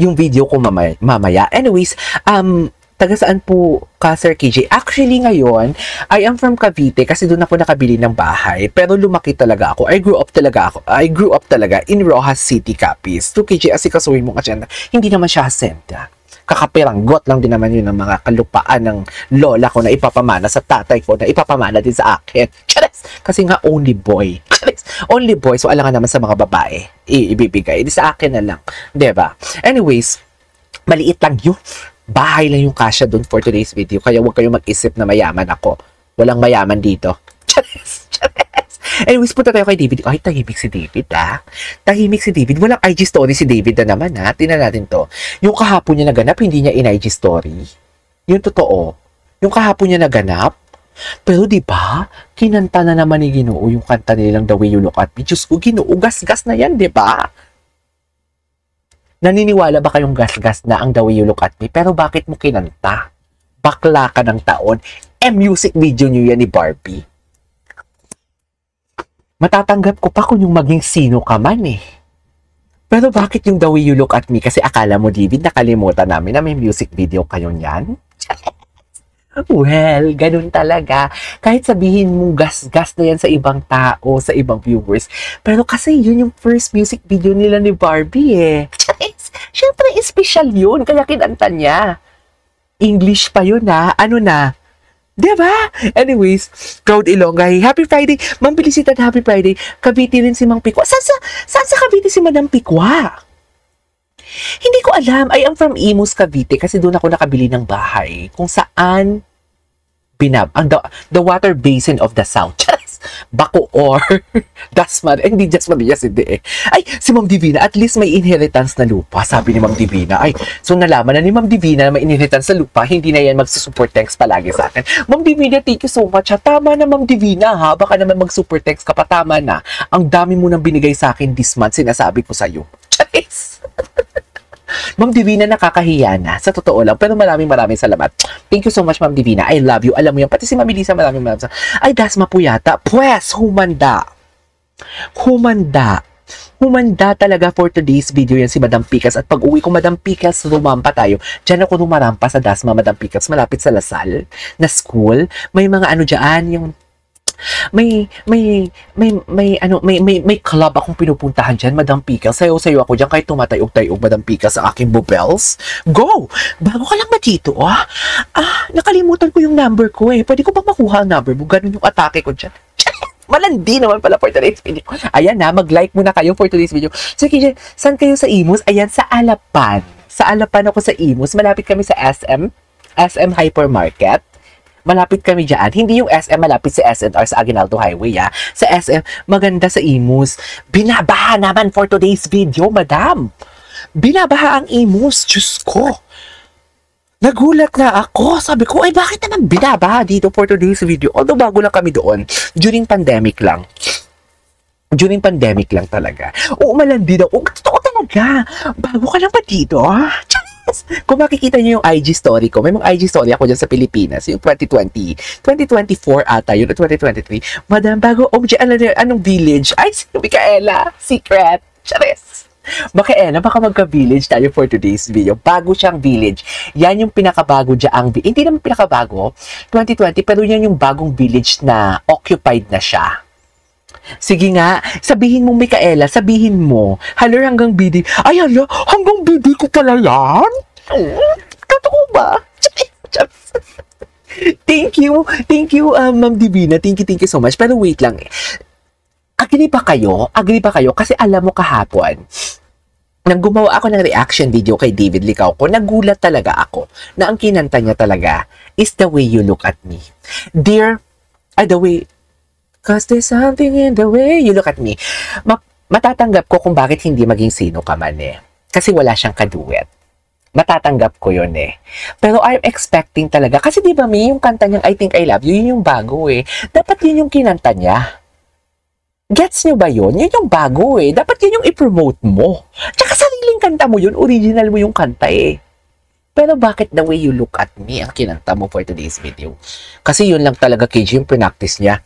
yung video ko mamaya. Anyways, taga saan po ka, Sir KJ? Actually, ngayon, I am from Cavite kasi doon ako nakabili ng bahay. Pero lumaki talaga ako. I grew up talaga in Rojas City, Capiz. 2 KJ, asikasuhin mo kasi hindi naman siya hacienda. Kakapiranggot lang din naman yun ng mga kalupaan ng lola ko na ipapamana sa tatay ko na ipapamana din sa akin. Charis! Kasi nga only boy. Charis! Only boy. So, alam nga naman sa mga babae. Ibibigay. Di sa akin na lang. Diba? Anyways, maliit lang yun. Bahay lang yung kasya dun for today's video. Kaya huwag kayong mag-isip na mayaman ako. Walang mayaman dito. Charis! Charis! Anyways, punta tayo kay David. Ay, tahimik si David, Tahimik si David. Walang IG story si David na naman, Tingnan natin to. Yung kahapon niya naganap, hindi niya in-IG story. Yung totoo. Yung kahapon niya naganap. Pero diba, kinanta na naman ni Ginoo yung kanta nilang The Way You Look At Me. Diyos ko, Ginoo, gas-gas na yan, diba? Naniniwala ba kayong gas-gas na ang The Way You Look At Me? Pero bakit mo kinanta? Bakla ka ng taon. Music video niyo yan ni Barbie. Matatanggap ko pa kung yung maging sino ka man Pero bakit yung The Way You Look At Me? Kasi akala mo, David, nakalimutan namin na may music video kayo niyan? Well, ganun talaga. Kahit sabihin mong gas-gas na yan sa ibang tao, sa ibang viewers. Pero kasi yun yung first music video nila ni Barbie Siyempre, special yun. Kaya kinanta niya. English pa yun Ano na? Diba? Anyways, Proud Ilongay. Happy Friday. Ma'am Felicita, happy Friday. Cavite rin si Mang Pikwa. Saan sa Cavite si Madam Pikwa? Hindi ko alam. I am from Imus, Cavite kasi doon ako nakabili ng bahay kung saan the water basin of the South. Bacoor. Dasmar. Hindi Dasmariñas, hindi Ay, si Ma'am Divina, at least may inheritance na lupa, sabi ni Ma'am Divina. Ay, so nalaman na ni Ma'am Divina na may inheritance na lupa, hindi na yan magsusupport text palagi sa akin. Ma'am Divina, thank you so much Tama na, Ma'am Divina, Baka naman mag-super text ka pa, tama na. Ang dami mo nang binigay sa akin this month, sinasabi ko sa'yo. Charis! Ma'am Divina, nakakahiya na. Sa totoo lang. Pero maraming salamat. Thank you so much, Ma'am Divina. I love you. Alam mo yan. Pati si Ma'am Elisa, maraming salamat. Ay, Dasma po yata. Pues, humanda. Humanda talaga for today's video yan si Madam Pikas. At pag uwi ko, Madam Pikas, rumampa tayo. Diyan ako rumarampa sa Dasma, Madam Pikas. Malapit sa Lasal na school. May mga ano dyan, yung may club akong pinupuntahan dyan, Madam Pikas. Sayo ako dyan kahit tumatayog-tayog, Madam Pikas, sa aking bubels. Go! Bago ka lang ba dito, nakalimutan ko yung number ko Pwede ko bang makuha ang number mo? Ganun yung atake ko dyan. Malandi naman pala for today's video. Ayan mag-like muna kayo for today's video. So, saan kayo sa Imus? Ayan, sa Alapan. Sa Alapan ako sa Imus. Malapit kami sa SM Hypermarket. Malapit kami dyan. Hindi yung SM, malapit sa SNR sa Aguinaldo Highway, Sa SM, maganda sa Imus. Binabaha naman for today's video, madam. Binabaha ang Imus. Diyos ko. Nagulat na ako. Sabi ko, ay bakit naman binabaha dito for today's video? Although bago lang kami doon. During pandemic lang. During pandemic lang talaga. Oo, malandi daw. Oo, totoo talaga. Bago ka lang ba dito? Kung makikita niyo yung IG story ko, may mga IG story ako dyan sa Pilipinas, yung 2020, 2024 ata, yun, 2023. Madam, bago, anong village? Ay, si Micaela, secret, charis. Micaela, baka magka-village tayo for today's video. Bago siyang village. Yan yung pinakabago dyan. Hindi naman pinakabago, 2020, pero yan yung bagong village na occupied na siya. Sige nga, sabihin mo, Micaela, sabihin mo. Halar hanggang BD. Ay, hala, hanggang BD ko pala yan? Totoo ba? Thank you, Ma'am Divina. Thank you so much. Pero wait lang Agree ba kayo? Kasi alam mo kahapon, nang gumawa ako ng reaction video kay David Licao ko, nagulat talaga ako na ang kinanta niya talaga is The Way You Look At Me. Cause there's something in the way you look at me. Matatanggap ko kung bakit hindi maging sino ka man Kasi wala siyang kaduet. Matatanggap ko yun Pero I'm expecting talaga. Kasi di ba yung kanta niyang I Think I Love You, yun yung bago Dapat yun yung kinanta niya. Gets nyo ba yun? Yun yung bago Dapat yun yung i-promote mo. Tsaka sariling kanta mo yun. Original mo yung kanta Pero bakit The Way You Look At Me ang kinanta mo for today's video? Kasi yun lang talaga, KJ, yung pinactice niya.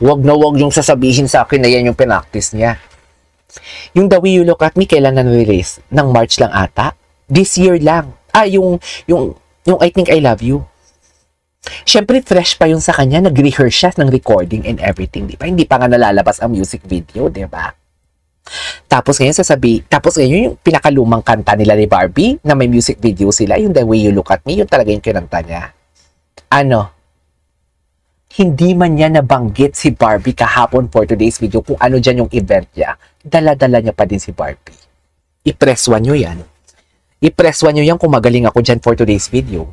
Wag yung sasabihin sa akin na yan yung pinactice niya. Yung The Way You Look At Me, kailan na release? Ng March lang ata? This year lang. Yung I Think I Love You. Siyempre, fresh pa yung sa kanya. Nag-rehearse siya ng recording and everything. Di ba? Hindi pa nga nalalabas ang music video, di ba? Tapos ngayon yung pinakalumang kanta nila ni Barbie na may music video sila, yung The Way You Look at Me, yun talaga yung kinanta niya. Ano? Hindi man niya nabanggit si Barbie kahapon for today's video kung ano dyan yung event niya. Dala-dala niya pa din si Barbie. I-press 1 nyo yan. I-press 1 nyo yan kung magaling ako dyan for today's video.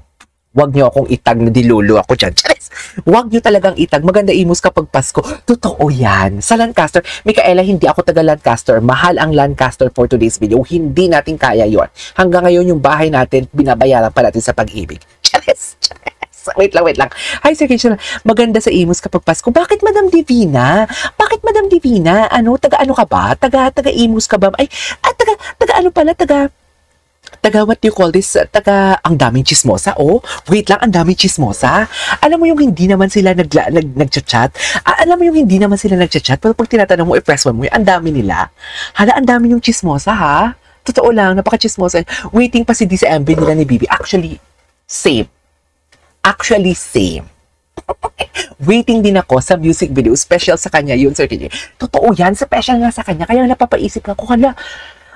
Huwag nyo akong itag na dilulo ako dyan. Charis! Huwag nyo talagang itag. Maganda imus kapag Pasko. Totoo yan. Sa Lancaster, Micaela, hindi ako taga Lancaster. Mahal ang Lancaster for today's video. Hindi natin kaya yon. Hanggang ngayon, yung bahay natin, binabayaran pa natin sa Pag-ibig. Charis! Charis! Wait lang. Hi, Sir Kitchen. Maganda sa imus kapag Pasko. Bakit, Madam Divina? Bakit, Madam Divina? Ano? Taga-ano ka ba? Taga-imus ka ba? Ay, taga-ano pala? Taga, what do you call this? Ang daming chismosa. Oh, wait lang, ang daming chismosa. Alam mo yung hindi naman sila nagchat-chat? Alam mo yung hindi naman sila nagchat-chat? Pero pag tinatanong mo, i-press 1 mo, ang dami nila. Hala, ang dami yung chismosa, ha? Totoo lang, napaka-chismosa. Waiting pa si DCMB nila ni Bibi. Actually, same. Waiting din ako sa music video. Special sa kanya yun, Sir KJ. Totoo yan, special nga sa kanya. Kaya napapaisip na ako, hala,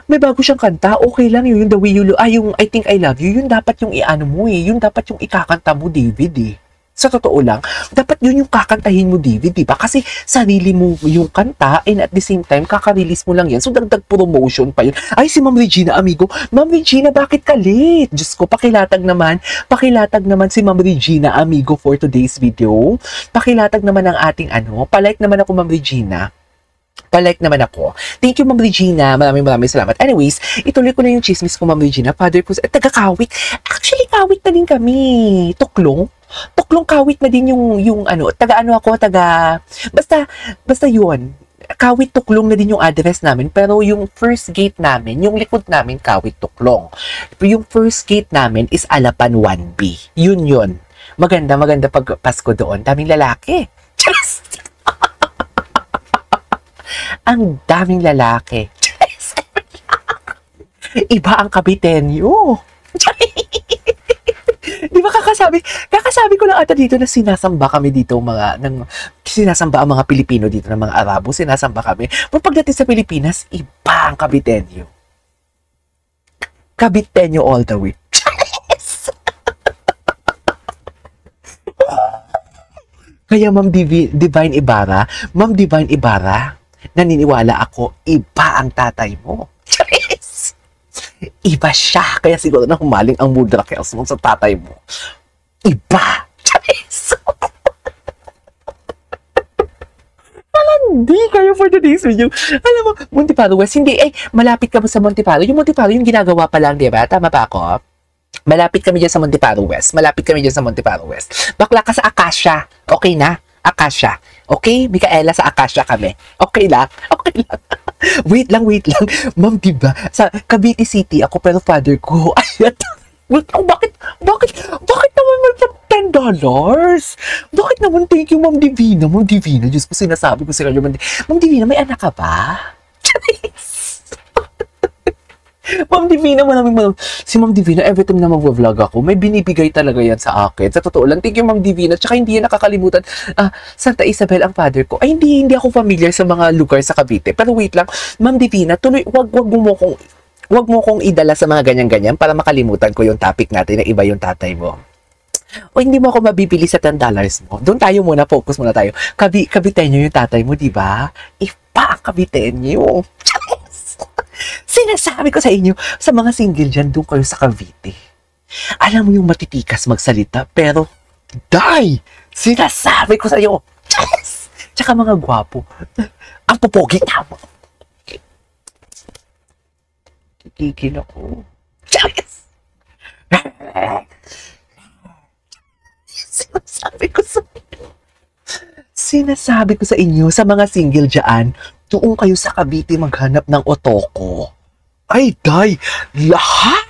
may bago siyang kanta, okay lang yun, yung The Way You Look, yung I Think I Love You, yun dapat yung i-ano mo yun dapat yung ikakanta mo, David Sa totoo lang, dapat yun yung kakantahin mo, David, diba? Kasi sarili mo yung kanta and at the same time, kaka-release mo lang yan. So, dagdag promotion pa yun. Ay, si Ma'am Regina, amigo. Ma'am Regina, bakit ka late? Diyos ko, pakilatag naman si Ma'am Regina, amigo, for today's video. Pakilatag naman ang ating palike naman ako, Ma'am Regina. Palike naman ako. Thank you, Ma'am Regina. Maraming salamat. Anyways, ituloy ko na yung chismis ko, Ma'am Regina. Father ko, taga-kawit. Actually, kawit na din kami. Tuklong kawit na din yung basta yun. Kawit Tuklong na din yung address namin. Pero yung first gate namin, yung likod namin, Kawit Tuklong. Yung first gate namin is Alapan 1B. Yun. Maganda pag Pasko doon. Daming lalaki. Charis! Ang daming lalaki. Iba ang kabitenyo. Di ba kakasabi ko lang ata dito na sinasamba kami dito sinasamba ang mga Pilipino dito ng mga Arabo, sinasamba kami. Pero pagdating sa Pilipinas, iba ang kabitenyo. Kabitenyo all the way. Kaya Ma'am Divine Ibarra, naniniwala ako, iba ang tatay mo. Charis! Iba siya. Kaya siguro na humaling ang mood rakels mo sa tatay mo. Iba! Charis! Hindi kayo for today's video. Alam mo, Montiparo West, hindi, malapit ka ba sa Montiparo? Yung Montiparo, yung ginagawa pa lang, di ba? Tama ba ako? Malapit kami dyan sa Montiparo West. Bakla ka sa Acacia. Okay na? Acacia. Okay? Micaela, sa Acacia kami. Okay lang. Wait lang. Ma'am, diba? Sa Cavite City ako, pero father ko, bakit naman $10? Bakit naman? Thank you, Ma'am Divina. Diyos ko, sinasabi ko sa kanya, Ma'am Divina, may anak ka ba? Ma'am Divina, si Ma'am Divina, every time na mag-vlog ako, may binibigay talaga yan sa akin. Sa totoo lang, thank you, Ma'am Divina. Tsaka hindi yan nakakalimutan. Santa Isabel ang father ko. Ay, hindi ako familiar sa mga lugar sa Cavite. Pero wait lang, Ma'am Divina, tuloy, wag mo kong idala sa mga ganyan-ganyan para makalimutan ko yung topic natin na iba yung tatay mo. O hindi mo ako mabibili sa $10 mo. Doon tayo muna, focus muna tayo. Kabitenyo yung tatay mo, di ba? Iba ang kabitenyo. Sinasabi ko sa inyo, sa mga single dyan, doon kayo sa Cavite. Alam mo yung matitikas magsalita, pero, sinasabi ko sa iyo, yes! Tsaka mga gwapo, ang popogi na mo. Kikil ako. Yes! Sinasabi ko sa inyo, sa mga single dyan, doon kayo sa Cavite maghanap ng otoko. Ay, lahat.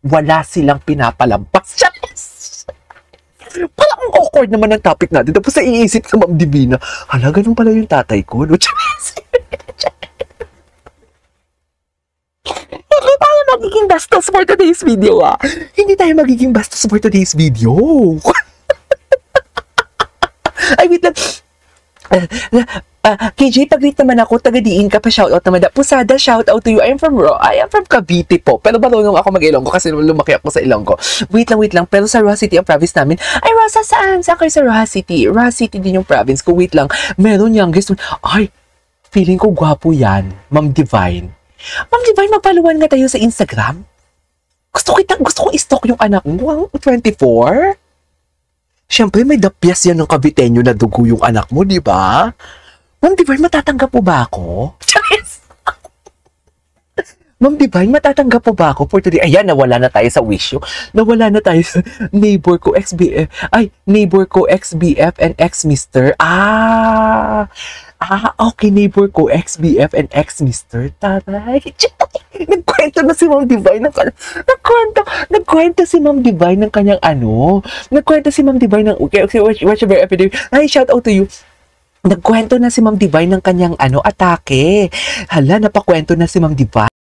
Wala silang pinapalampas. Parang ang awkward naman ang topic natin. Tapos naiisip sa Ma'am Divina, hala, ganun pala yung tatay ko. No? magiging bastos for today's video, ah. Hindi tayo magiging bastos for today's video. Ay, wait lang. KJ, pag-greet naman ako, taga-diin ka pa, shoutout naman. Pusada, shoutout to you. I am from Cavite po. Pero marunong ako mag-Ilonggo kasi lumaki ako sa Ilonggo. Wait lang. Pero sa Rojas City ang province namin. Ay, Rosa, saan? Saan kayo sa Rojas City? Rojas City din yung province ko. Wait lang. Meron youngest. Ay, feeling ko gwapo yan. Ma'am Divine. Ma'am Divine, magpaluan nga tayo sa Instagram. Gusto ko i-stalk yung anak mo. 24? Siyempre, may dapyas yan ng Caviteño na dugo yung anak mo, di ba? Ma'am Divine, matatanggap po ba ako? Charis! Ma'am Divine, matatanggap po ba ako for today? Ayan, nawala na tayo sa wish you. Nawala na tayo sa neighbor ko, XBF. Ay, neighbor ko, XBF and ex-mister. Okay, neighbor ko, XBF and ex-mister. Taray. Nagkwento na si Ma'am Divine ng nagkwento si Ma'am Divine ng kanyang Nagkwento si Ma'am Divine ng watch your episode. Ay, shout out to you. Nagkwento na si Ma'am Divine ng kanyang atake. Hala, napakwento na si Ma'am Divine.